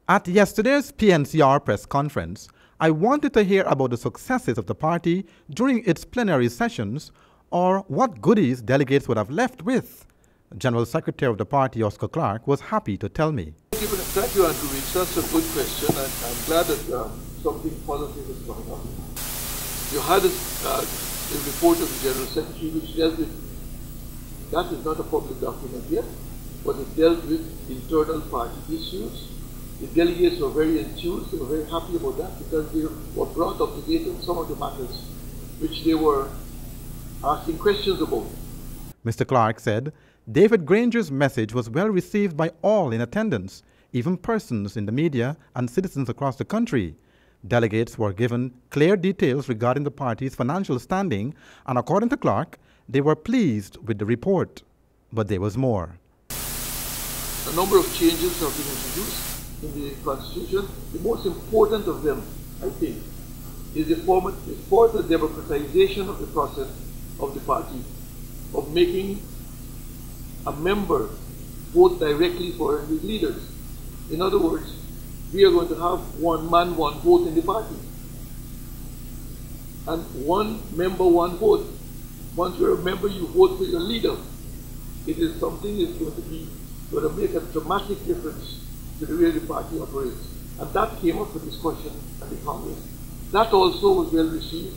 At yesterday's PNCR press conference, I wanted to hear about the successes of the party during its plenary sessions or what goodies delegates would have left with. General Secretary of the party, Oscar Clark, was happy to tell me. Thank you, Andrew. That's a good question, and I'm glad that something positive is coming up. You had a report of the General Secretary which dealt with, that is not a public document yet, but it dealt with internal party issues. The delegates were very enthused, they were very happy about that because they were brought up to date on some of the matters which they were asking questions about. Mr. Clark said David Granger's message was well received by all in attendance, even persons in the media and citizens across the country. Delegates were given clear details regarding the party's financial standing, and according to Clark, they were pleased with the report. But there was more. A number of changes have been introduced in the Constitution. The most important of them, I think, is the further democratization of the process of the party, of making a member vote directly for his leaders. In other words, we are going to have one man, one vote in the party. And one member, one vote. Once you're a member, you vote for your leader. It is something that's going to make a dramatic difference to the way the party operates. And that came up for discussion at the Congress. That also was well received.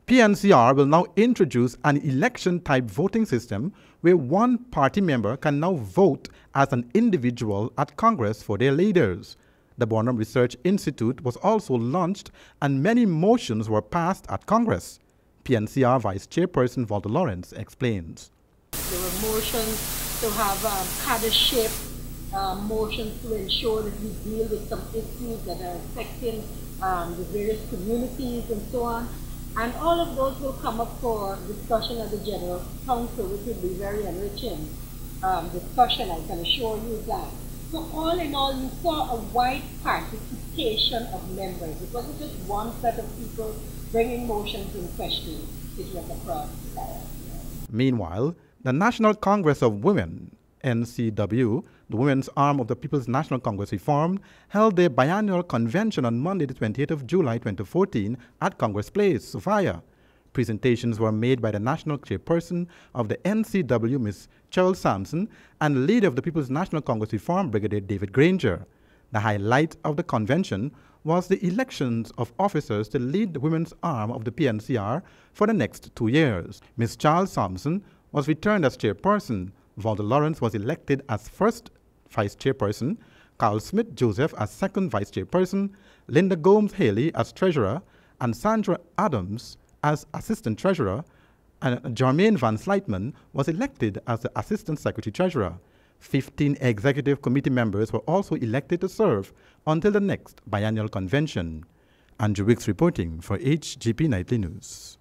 PNCR will now introduce an election-type voting system where one party member can now vote as an individual at Congress for their leaders. The Bonham Research Institute was also launched and many motions were passed at Congress. PNCR Vice Chairperson Walter Lawrence explains. There were motions to have caddership, motions to ensure that we deal with some issues that are affecting the various communities and so on. And all of those will come up for discussion at the General Council, which will be very enriching discussion, I can assure you that. So all in all, you saw a wide participation of members. It wasn't just one set of people bringing motions in question. It was across the board. Meanwhile, the National Congress of Women, NCW, the women's arm of the People's National Congress Reformed, held their biannual convention on Monday, the 28th of July 2014 at Congress Place, Sophia. Presentations were made by the national chairperson of the NCW, Ms. Cheryl Sampson, and leader of the People's National Congress Reformed, Brigadier David Granger. The highlight of the convention was the elections of officers to lead the women's arm of the PNCR for the next 2 years. Ms. Charles Sampson was returned as chairperson. Walter Lawrence was elected as first vice chairperson, Carl Smith Joseph as second vice chairperson, Linda Gomes Haley as treasurer, and Sandra Adams as assistant treasurer, and Jermaine Van Slightman was elected as the assistant secretary treasurer. 15 executive committee members were also elected to serve until the next biennial convention. Andrew Wicks reporting for HGP Nightly News.